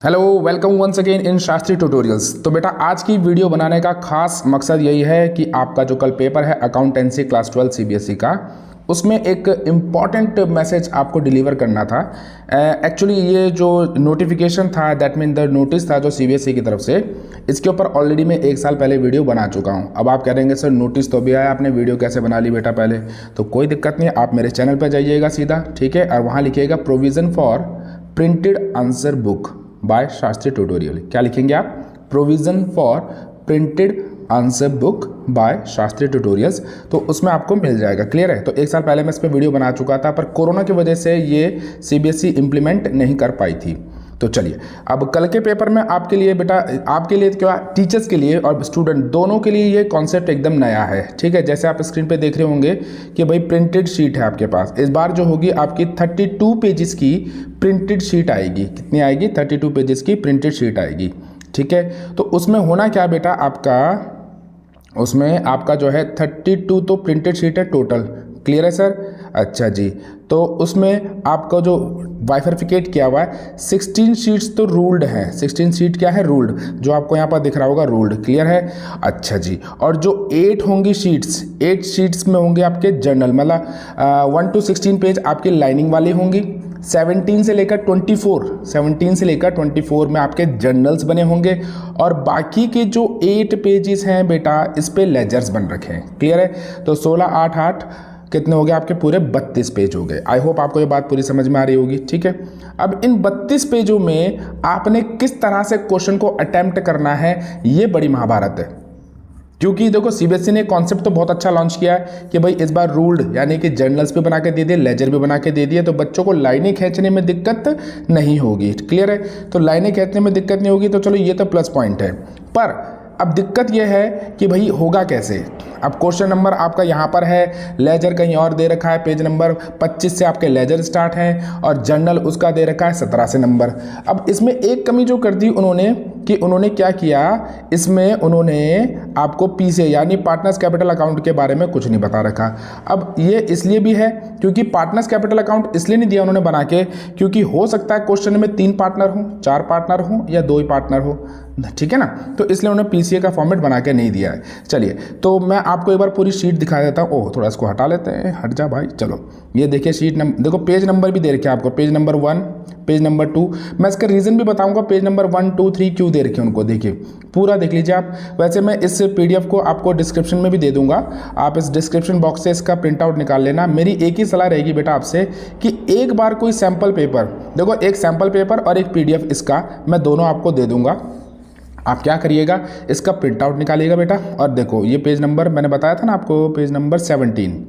Hello, welcome once again in Shastri tutorials. तो बेटा आज की वीडियो बनाने का खास मकसद यही है कि आपका जो कल पेपर है अकाउंटेंसी क्लास 12 सीबीएसई का, उसमें एक इम्पॉर्टेंट मैसेज आपको डिलीवर करना था। एक्चुअली ये जो नोटिफिकेशन था, दैट मीन द नोटिस था जो सीबीएसई की तरफ से, इसके ऊपर ऑलरेडी मैं 1 साल पहले वीडियो बना चुका हूँ। अब आप कह रहे हैं सर नोटिस तो भी आया, आपने वीडियो कैसे बना ली बेटा पहले? तो कोई दिक्कत नहीं, आप मेरे चैनल पर जाइएगा सीधा, ठीक है, और वहाँ लिखिएगा provision for printed answer book by Shastri tutorial. क्या लिखेंगे आप? Provision for printed answer book by Shastri tutorials. तो उसमें आपको मिल जाएगा। क्लियर है? तो 1 साल पहले मैं इस पर वीडियो बना चुका था, पर कोरोना की वजह से ये सीबीएसई इम्प्लीमेंट नहीं कर पाई थी। तो चलिए, अब कल के पेपर में आपके लिए बेटा, आपके लिए क्या, टीचर्स के लिए और स्टूडेंट दोनों के लिए ये कॉन्सेप्ट एकदम नया है। ठीक है, जैसे आप स्क्रीन पे देख रहे होंगे कि भाई प्रिंटेड शीट है आपके पास। इस बार जो होगी आपकी 32 पेजेस की प्रिंटेड शीट आएगी। कितनी आएगी? 32 पेजेस की प्रिंटेड शीट आएगी। ठीक है, तो उसमें होना क्या बेटा आपका, उसमें आपका जो है 32 तो प्रिंटेड शीट है टोटल। क्लियर है सर? अच्छा जी, तो उसमें आपका जो बाइफरफिकेट किया हुआ है, 16 शीट्स तो रूल्ड हैं। 16 शीट क्या है? रूल्ड, जो आपको यहाँ पर दिख रहा होगा रूल्ड। क्लियर है? अच्छा जी, और जो 8 होंगी शीट्स, 8 शीट्स में होंगे आपके जर्नल, मतलब 1 to 16 पेज आपकी लाइनिंग वाली होंगी। 17 से लेकर 24 में आपके जर्नल्स बने होंगे, और बाकी के जो 8 पेजेस हैं बेटा, इस पे लेजर्स बन रखे हैं। क्लियर है? तो 16 8 8 कितने हो गए आपके? पूरे 32 पेज हो गए। आई होप आपको ये बात पूरी समझ में आ रही होगी। ठीक है, अब इन 32 पेजों में आपने किस तरह से क्वेश्चन को अटेम्प्ट करना है, ये बड़ी महाभारत है। क्योंकि देखो सीबीएसई ने कॉन्सेप्ट तो बहुत अच्छा लॉन्च किया है कि भाई इस बार रूल्ड यानी कि जर्नल्स भी बना के दे दिए, लेजर भी बना के दे दिए, तो बच्चों को लाइनें खींचने में दिक्कत नहीं होगी। क्लियर है? तो लाइनें खींचने में दिक्कत नहीं होगी, तो चलो ये तो प्लस पॉइंट है। पर अब दिक्कत यह है कि भाई होगा कैसे। अब क्वेश्चन नंबर आपका यहाँ पर है, लेजर कहीं और दे रखा है, पेज नंबर 25 से आपके लेजर स्टार्ट हैं, और जर्नल उसका दे रखा है 17 से नंबर। अब इसमें एक कमी जो कर दी उन्होंने, कि उन्होंने क्या किया, इसमें उन्होंने आपको पीसे यानी पार्टनर्स कैपिटल अकाउंट के बारे में कुछ नहीं बता रखा। अब ये इसलिए भी है क्योंकि पार्टनर्स कैपिटल अकाउंट इसलिए नहीं दिया उन्होंने बना के, क्योंकि हो सकता है क्वेश्चन में 3 पार्टनर हो, 4 पार्टनर हो, या 2 ही पार्टनर हो। ठीक है ना? तो इसलिए उन्होंने पीसीए का फॉर्मेट बना के नहीं दिया है। चलिए, तो मैं आपको एक बार पूरी शीट दिखा देता हूँ। ओह, थोड़ा इसको हटा लेते हैं, हट जा भाई। चलो, ये देखिए शीट नंबर, देखो पेज नंबर भी दे रखे हैं आपको, पेज नंबर 1, पेज नंबर 2। मैं इसका रीज़न भी बताऊंगा, पेज नंबर 1 2 3 क्यों दे रखे हैं उनको। देखिए, पूरा देख लीजिए आप। वैसे मैं इस पीडीएफ को आपको डिस्क्रिप्शन में भी दे दूंगा, आप इस डिस्क्रिप्शन बॉक्स से इसका प्रिंट आउट निकाल लेना। मेरी एक ही सलाह रहेगी बेटा आपसे कि एक बार कोई सैम्पल पेपर, देखो एक सैम्पल पेपर और एक पीडीएफ, इसका मैं दोनों आपको दे दूंगा। आप क्या करिएगा, इसका प्रिंट आउट निकालिएगा बेटा। और देखो ये पेज नंबर मैंने बताया था ना आपको, पेज नंबर 17।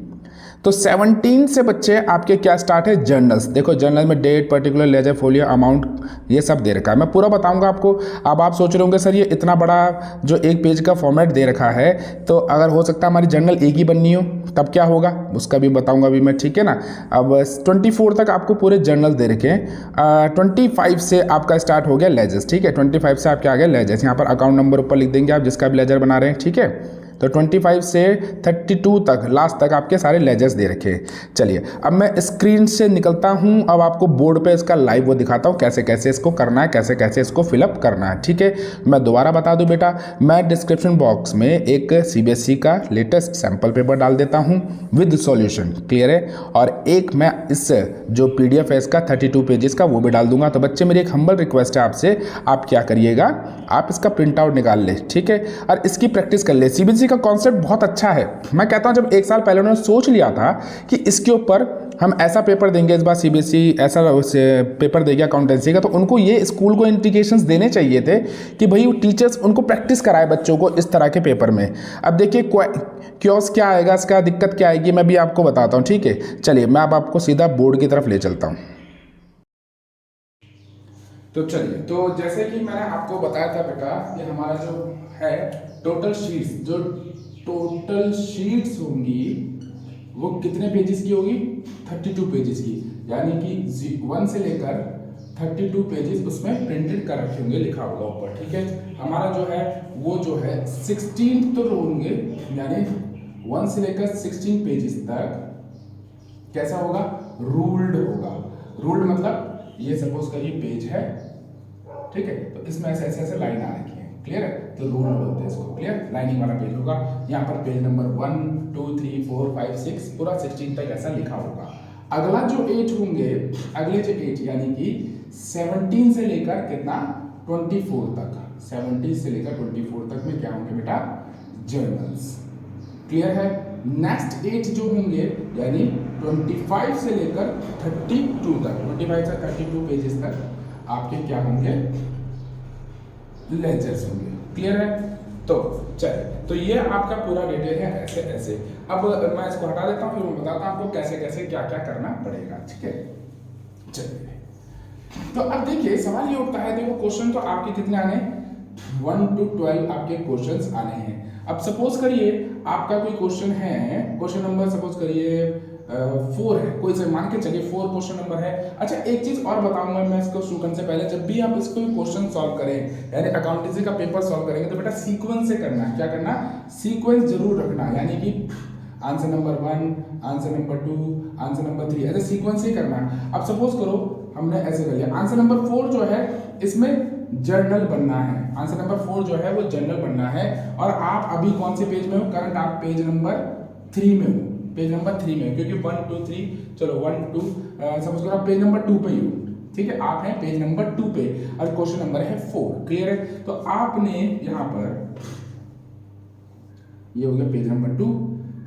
तो 17 से बच्चे आपके क्या स्टार्ट है? जर्नल्स। देखो जर्नल में date, particular, ledger, folio, amount, ये सब दे रखा है। मैं पूरा बताऊंगा आपको। अब आप सोच रहे होंगे सर ये इतना बड़ा जो एक पेज का फॉर्मेट दे रखा है, तो अगर हो सकता है हमारी जर्नल एक ही बननी हो, तब क्या होगा उसका भी बताऊंगा अभी मैं। ठीक है ना? अब 24 तक आपको पूरे जर्नल दे रखे हैं। 25 से आपका स्टार्ट हो गया लेजर्स। ठीक है, 25 से आपके आ गए लेजर्स। यहाँ पर अकाउंट नंबर ऊपर लिख देंगे आप, जिसका भी लेजर बना रहे हैं। ठीक है, तो 25 से 32 तक, लास्ट तक आपके सारे लेजर्स दे रखे हैं। चलिए, अब मैं स्क्रीन से निकलता हूं, अब आपको बोर्ड पे इसका लाइव वो दिखाता हूं, कैसे कैसे इसको करना है, कैसे कैसे इसको फिलअप करना है। ठीक है, मैं दोबारा बता दूं बेटा, मैं डिस्क्रिप्शन बॉक्स में एक सीबीएसई का लेटेस्ट सैम्पल पेपर डाल देता हूं विद सॉल्यूशन। क्लियर है? और एक मैं इस जो पीडीएफ है इसका 32 पेजेस का, वो भी डाल दूंगा। तो बच्चे मेरी एक हम्बल रिक्वेस्ट है आपसे, आप क्या करिएगा, आप इसका प्रिंट आउट निकाल ले। ठीक है, और इसकी प्रैक्टिस कर ले। सीबीएसई का कॉन्सेप्ट बहुत अच्छा है। मैं कहता हूं जब 1 साल पहले उन्होंने सोच लिया था कि इसके ऊपर हम ऐसा पेपर देंगे, इस बार सीबीएसई ऐसा पेपर देगा अकाउंटेंसी का, तो उनको ये स्कूल को इंडिकेशंस देने चाहिए थे कि भाई टीचर्स उनको प्रैक्टिस कराए बच्चों को इस तरह के पेपर में। अब देखिए क्योस क्या आएगा, इसका दिक्कत क्या आएगी, मैं भी आपको बताता हूँ। ठीक है, चलिए मैं अब आपको सीधा बोर्ड की तरफ ले चलता हूँ। तो चलिए, तो जैसे कि मैंने आपको बताया था बेटा कि हमारा जो है टोटल शीट्स होंगी वो कितने पेजेस की होगी? 32 पेजेस की, यानी कि 1 से लेकर 32 पेजेस उसमें प्रिंटेड कर रखे होंगे, लिखा होगा ऊपर। ठीक है, हमारा जो है वो जो है 16 तो होंगे, यानी 1 से लेकर 16 पेजेस तक कैसा होगा? रूल्ड होगा। रूल्ड मतलब ये सपोज करिए पेज है, ठीक है। तो इसमें ऐसे ऐसे ऐसे लाइन आ रखी है, क्लियर है, तो रूल बोलते हैं इसको, क्लियर। लाइनिंग वाला पेज होगा, यहाँ पर पेज नंबर 1 2 3 4 5 6 पूरा 16 तक ऐसा लिखा होगा। अगला जो 8 होंगे, अगले जो 8 यानी कि 17 से लेकर कितना 24 तक, 17 से लेकर 24 तक में क्या होंगे बेटा, जर्नल्स, क्लियर है। नेक्स्ट 8 जो होंगे यानी 25 से लेकर 32 तक, 25 से 32 पेजेस तक आपके क्या होंगे, लेजर्स होंगे, क्लियर है। तो चलिए, तो ये आपका पूरा डिटेल है ऐसे ऐसे। अब मैं इसको हटा देता हूँ, फिर मैं बताता हूँ आपको कैसे कैसे क्या क्या करना पड़ेगा, ठीक है। चलिए, तो अब देखिए सवाल ये उठता है, देखो क्वेश्चन तो आपके कितने आने, 1 to 12 आपके क्वेश्चंस आने हैं। अब सपोज करिए आपका कोई क्वेश्चन है, क्वेश्चन नंबर सपोज करिए 4 है, कोई से मान के चलिए 4 क्वेश्चन नंबर है। अच्छा एक चीज और बताऊंगा मैं इसको शुरू करने से पहले, जब भी आप इसको क्वेश्चन सॉल्व करें यानी अकाउंटेंसी का पेपर सॉल्व करेंगे तो बेटा सीक्वेंस से करना है, क्या करना, सीक्वेंस जरूर रखना, यानी कि answer number 1, answer number 2, answer number 3 ऐसे सीक्वेंस ही करना है। अब सपोज करो हमने ऐसे कर लिया, आंसर नंबर 4 जो है इसमें जर्नल बनना है, आंसर नंबर 4 जो है वो जर्नल बनना है। और आप अभी कौन से पेज में हो, करंट आप पेज नंबर 3 में हो, पेज नंबर 3 में, क्योंकि 1 2 3 चलो 1 2 सपोज करो आप पेज नंबर 2 पे ही हो, ठीक है, आप हैं पेज नंबर 2 पे और क्वेश्चन नंबर है 4, क्लियर है। तो आपने यहाँ पर ये हो गया पेज नंबर 2,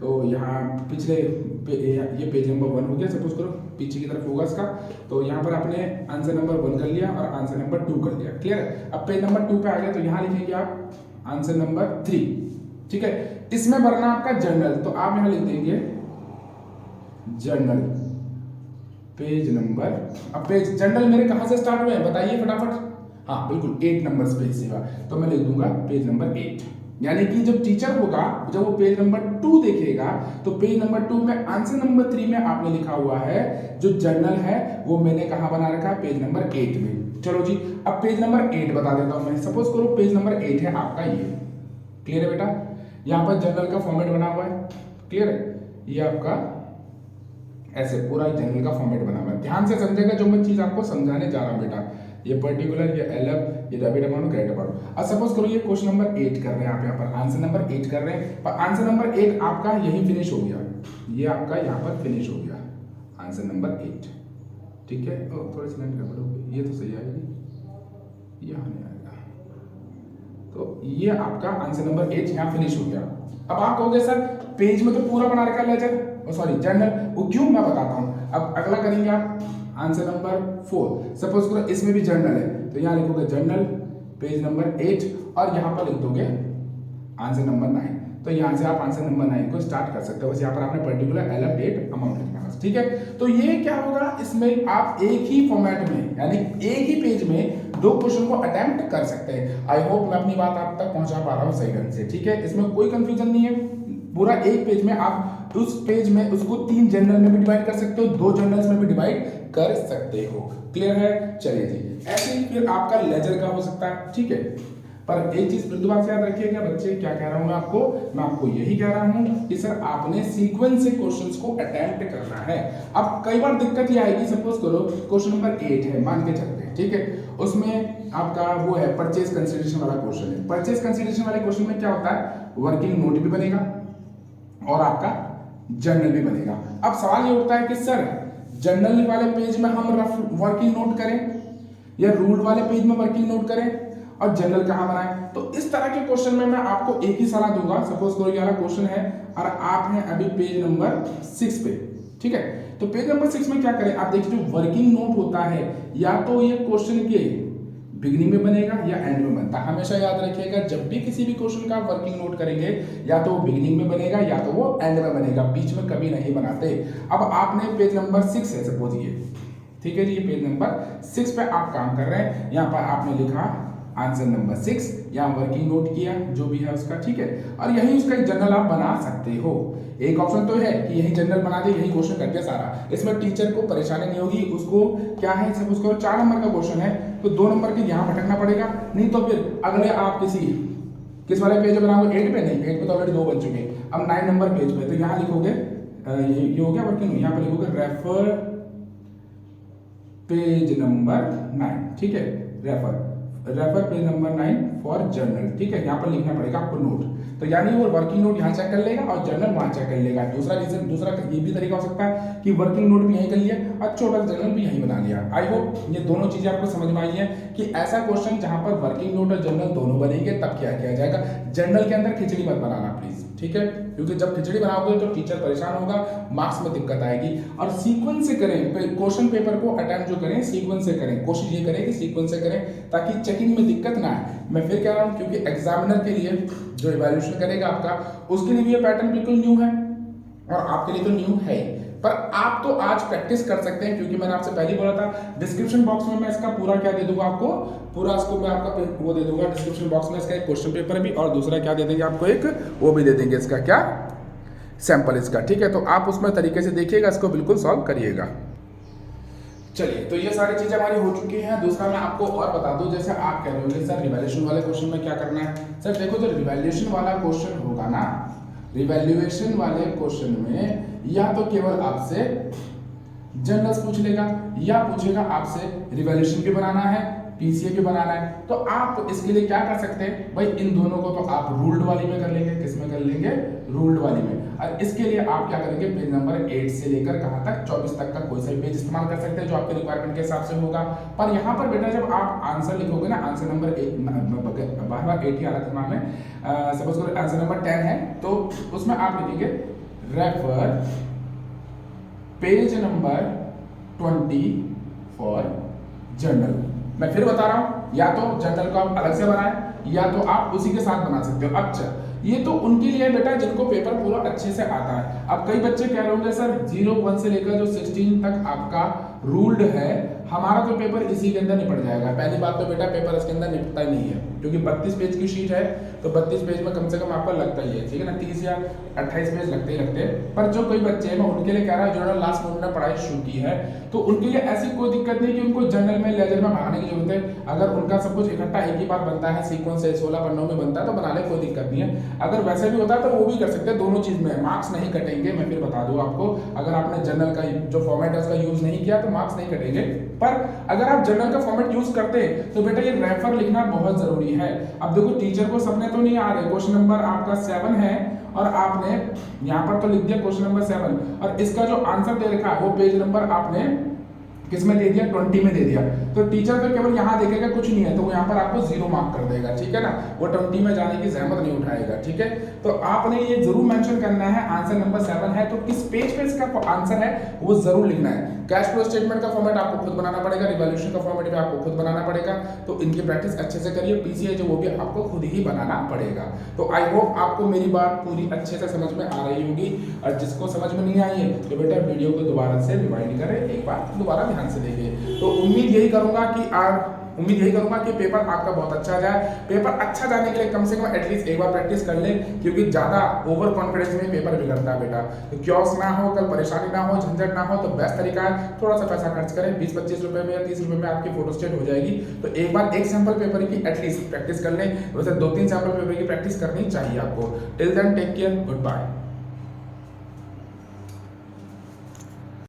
तो यहाँ पिछले ये पेज नंबर 1 हो गया, सपोज करो पीछे की तरफ होगा इसका, तो यहाँ पर आपने आंसर नंबर 1 कर लिया और आंसर नंबर 2 कर लिया, क्लियर है। अब पेज नंबर 2 पे आ गया, तो यहाँ लिखेंगे आप आंसर नंबर 3, ठीक है। इसमें भरना आपका जर्नल, तो आप यहाँ लिख देंगे जर्नल पेज नंबर। अब पेज जर्नल मेरे कहाँ से स्टार्ट हुए हैं बताइए फटाफट, हाँ बिल्कुल 8 नंबर पेज से हुआ, तो मैं लिख दूंगा पेज नंबर 8, यानी कि जब टीचर होगा, जब वो पेज नंबर 2 देखेगा तो पेज नंबर 2 में आंसर नंबर 3 में आपने लिखा हुआ है जो जर्नल है वो मैंने कहाँ बना रखा है, पेज नंबर 8 में। चलो जी, अब पेज नंबर 8 बता देता हूं मैं, सपोज करो पेज नंबर 8 है आपका ये, क्लियर है बेटा, यहाँ पर जर्नल का फॉर्मेट बना हुआ है, क्लियर है, ये आपका ऐसे पूरा जर्नल का फॉर्मेट बना हुआ है। ध्यान से समझेगा जो मैं चीज आपको समझाने जा रहा हूँ बेटा, ये पर्टिकुलर, ये एलएफ, ये डेबिट अमाउंट, क्रेडिट अमाउंट। अब सपोज करो ये क्वेश्चन नंबर 8 कर रहे हैं आप, यहाँ पर आंसर नंबर 8 कर रहे हैं, पर आंसर नंबर 8 आपका यही फिनिश हो गया, ये आपका यहाँ पर फिनिश हो गया आंसर नंबर 8, ठीक है। थोड़ी सी लाइन गड़बड़ हो गई, ये तो सही आएगी, यहाँ नहीं आएगा, तो ये आपका आंसर नंबर 8 यहाँ फिनिश हो गया। अब आप कहोगे सर पेज में तो पूरा बना रखा है लेजर, सॉरी जर्नल, वो क्यों, मैं बताता हूँ। अब अगला करेंगे आप आंसर नंबर 4, सपोज करो इसमें भी जर्नल है, तो यहाँ लिखोगे जर्नल पेज नंबर 8 और यहाँ पर लिख दोगे आंसर नंबर 9, तो यहाँ से आप आंसर नंबर 9 को स्टार्ट कर सकते हो। बस यहाँ पर आपने पर्टिकुलर एलएफ डेट अमाउंट लिखना है, ठीक है। तो ये क्या होगा, इसमें आप एक ही फॉर्मेट में यानी एक ही पेज में 2 क्वेश्चन को अटेम्प्ट कर सकते हैं। आई होप मैं अपनी बात आप तक पहुंचा पा रहा हूँ सही ढंग से, ठीक है, इसमें कोई कंफ्यूजन नहीं है। पूरा एक पेज में आप उस पेज में उसको 3 जर्नल में भी डिवाइड कर सकते हो, 2 जर्नल्स में भी डिवाइड कर सकते हो, क्लियर है। चलिए जी, ऐसे ही फिर आपका लेजर का हो सकता है, ठीक है। पर एक चीज फिर दोबारा से याद रखिएगा बच्चे, क्या कह रहा हूं मैं आपको यही कह रहा हूं कि सर आपने सीक्वेंस से क्वेश्चंस को अटेम्प्ट करना है। अब कई बार दिक्कत ये आएगी, सपोज करो क्वेश्चन नंबर 8 है, मान के चलते हैं, ठीक है, उसमें आपका वो है परचेज कंसिडरेशन वाला क्वेश्चन है। परचेज कंसिडरेशन वाले क्वेश्चन में क्या होता है, वर्किंग नोट भी बनेगा और आपका जर्नल भी बनेगा। अब सवाल ये उठता है कि सर जर्नल वाले पेज में हम रफ वर्किंग नोट करें या रूल्ड वाले पेज में वर्किंग नोट करें और जर्नल कहाँ बनाएं। तो इस तरह के क्वेश्चन में मैं आपको एक ही सलाह दूंगा। सपोज करो ये वाला क्वेश्चन है और आप हैं अभी पेज नंबर 6 पे, ठीक है, तो पेज नंबर 6 में क्या करें, आप देखिए जो वर्किंग नोट होता है या तो ये क्वेश्चन के बिगनिंग में बनेगा या एंड में बनता है। हमेशा याद रखिएगा जब भी किसी भी क्वेश्चन का वर्किंग नोट करेंगे या तो वो बिगनिंग में बनेगा या तो वो एंड में बनेगा, बीच में कभी नहीं बनाते। अब आपने पेज नंबर 6 है सपोज ये, ठीक है जी, ये पेज नंबर 6 पे आप काम कर रहे हैं, यहाँ पर आपने लिखा आंसर नंबर 6, यहाँ वर्किंग नोट किया जो भी है उसका, ठीक है, और यही उसका एक जर्नल आप बना सकते हो। एक ऑप्शन तो है कि यही जर्नल बना दे, यही क्वेश्चन कर दिया सारा, इसमें टीचर को परेशानी नहीं होगी। उसको क्या है, सपोज करो 4 नंबर का क्वेश्चन है तो 2 नंबर के यहाँ भटकना पड़ेगा, नहीं तो फिर अगले आप किस वाले पेज पे बनाओगे, 8 पे नहीं, 8 पे तो ऑलरेडी 2 बन चुके, अब 9 नंबर पेज पे, तो यहाँ लिखोगे ये हो गया वर्किंग, यहाँ पे लिखोगे रेफर पेज नंबर 9, ठीक है, refer refer page number 9 for journal, ठीक है, यहाँ पर लिखना पड़ेगा आपको नोट। तो यानी वो वर्किंग नोट यहाँ चेक कर लेगा और जर्नल वहाँ चेक कर लेगा। दूसरा रीजन, दूसरा ये भी तरीका हो सकता है कि वर्किंग नोट भी यहीं कर लिया और छोटा जर्नल भी यहीं बना लिया। आई होप ये दोनों चीजें आपको समझ में आई है कि ऐसा क्वेश्चन जहां पर वर्किंग नोट और जर्नल दोनों बनेंगे तब क्या किया जाएगा। जर्नल के अंदर खिचड़ी मत बनाना प्लीज, ठीक है, क्योंकि जब खिचड़ी बनाओगे तो टीचर परेशान होगा, मार्क्स में दिक्कत आएगी। और सीक्वेंस से करें, क्वेश्चन पेपर को अटेम्प्ट जो करें सीक्वेंस से करें, कोशिश ये करें कि सीक्वेंस से करें ताकि चेकिंग में दिक्कत ना आए। मैं फिर कह रहा हूं क्योंकि एग्जामिनर के लिए जो इवैल्यूएशन करेगा आपका, उसके लिए भी ये पैटर्न बिल्कुल न्यू है और आपके लिए तो न्यू है ही, पर आप तो आज प्रैक्टिस कर सकते हैं क्योंकि मैंने आपसे पहले बोला था डिस्क्रिप्शन बॉक्स में मैं इसका पूरा क्या दे दूंगा आपको, पूरा इसको मैं आपका वो दे दूंगा डिस्क्रिप्शन बॉक्स में, इसका एक क्वेश्चन पेपर भी और दूसरा क्या दे देंगे आपको, एक वो भी दे देंगे इसका क्या सैंपल इसका, ठीक है। तो आप उसमें तरीके से देखिएगा, इसको बिल्कुल सॉल्व करिएगा। चलिए, तो ये सारी चीजें हमारी हो चुकी हैं। दूसरा मैं आपको और बता दूं, जैसे आप कह रहे होंगे सर रिवैल्यूएशन वाले क्वेश्चन में क्या करना है। सर देखो, जो रिवैल्यूएशन वाला क्वेश्चन होगा ना, रिवैल्यूएशन वाले क्वेश्चन में या तो केवल आपसे जनरल्स पूछ लेगा या पूछेगा आपसे रिवैल्यूएशन भी बनाना है, पीसीए भी बनाना है। तो आप इसके लिए क्या कर सकते हैं भाई, इन दोनों को तो आप रूल्ड वाली में कर लेंगे। किस में कर लेंगे? रूल्ड वाली में। और इसके लिए आप क्या करेंगे, पेज नंबर 8 से लेकर कहां तक 24 तक का कोई सा पेज इस्तेमाल कर सकते हैं जो आपके रिक्वायरमेंट के हिसाब से होगा। पर यहाँ पर बेटा जब आप आंसर लिखोगे ना, आंसर नंबर 8 बार 8 ही आ रहा था दिमाग में, सपोज करो आंसर नंबर 10 है तो उसमें आप लिखेंगे refer page number 20 for journal. मैं फिर बता रहा हूं, या तो जर्नल को आप अलग से बनाएं या तो आप उसी के साथ बना सकते हो। अच्छा, ये तो उनके लिए बेटा जिनको पेपर पूरा अच्छे से आता है। अब कई बच्चे कह रहे होंगे सर 0-1 से लेकर जो 16 तक आपका रूल्ड है, हमारा तो पेपर इसी के अंदर निपट जाएगा। पहली बात तो बेटा पेपर इसके अंदर निपटता ही नहीं है क्योंकि 32 पेज की शीट है, तो 32 पेज में कम से कम आपका लगता ही है, ठीक है ना, 30 या 28 पेज लगते ही लगते हैं। पर जो कोई बच्चे हैं, मैं उनके लिए कह रहा हूँ जिन्होंने लास्ट मोमेंट में पढ़ाई शुरू की है, तो उनके लिए ऐसी कोई दिक्कत नहीं कि उनको जनरल में लेजर में भागने की जरूरत है। अगर उनका सब कुछ इकट्ठा एक ही बार बनता है, सीक्वेंस से 16 पन्नों में बनता है तो बना ले, कोई दिक्कत नहीं है। अगर वैसे भी होता है तो वो भी कर सकते हैं, दोनों चीज में मार्क्स नहीं कटेंगे। मैं फिर बता दूं आपको, अगर आपने जनरल का जो फॉर्मेट है उसका यूज नहीं किया तो मार्क्स नहीं कटेंगे। पर अगर आप जनरल का फॉर्मेट यूज करते तो बेटा ये रेफर लिखना बहुत जरूरी है। अब देखो टीचर को सपने तो नहीं आ रहे, क्वेश्चन नंबर आपका 7 है और आपने यहाँ पर तो लिख दिया क्वेश्चन नंबर 7 और इसका जो आंसर दे रखा है वो पेज नंबर आपने किस में दे दिया, 20 में दे दिया। तो टीचर तो केवल यहाँ देखेगा कुछ नहीं है तो वो यहाँ पर आपको 0 मार्क कर देगा, ठीक है ना, वो 20 में जाने की जहमत नहीं उठाएगा, ठीक है। तो आपने ये जरूर मेंशन करना है, आंसर नंबर 7 है तो किस पेज पे इसका आंसर है वो जरूर लिखना है। कैश फ्लो स्टेटमेंट का फॉर्मेट आपको खुद बनाना पड़ेगा, रिवैल्यूएशन का फॉर्मेट भी आपको खुद बनाना पड़ेगा, तो इनकी प्रैक्टिस अच्छे से करिए। पीसीए जो वो भी आपको खुद ही बनाना पड़ेगा। तो आई होप आपको मेरी बात पूरी अच्छे से समझ में आ रही होगी, और जिसको समझ में नहीं आई है तो बेटा वीडियो को दोबारा से रिवाइंड करें, एक बार दोबारा ध्यान से देखिए। तो उम्मीद यही करूंगा कि पेपर आपका बहुत अच्छा जाए। पेपर अच्छा जाने के लिए कम से कम एटलीस्ट एक बार प्रैक्टिस कर ले, क्योंकि ज्यादा ओवर कॉन्फिडेंस में पेपर बिगड़ता है बेटा। तो क्योस ना हो, कल परेशानी ना हो, झंझट ना हो, तो बेस्ट तरीका है थोड़ा सा पैसा खर्च करें, 20-25 रुपए में या 30 रुपए में आपकी फोटो स्टेट हो जाएगी। तो एक बार एक सैंपल पेपर की एटलीस्ट प्रैक्टिस कर लें, वैसे 2-3 सैंपल पेपर की प्रैक्टिस करनी चाहिए आपको। Till then take care, good bye.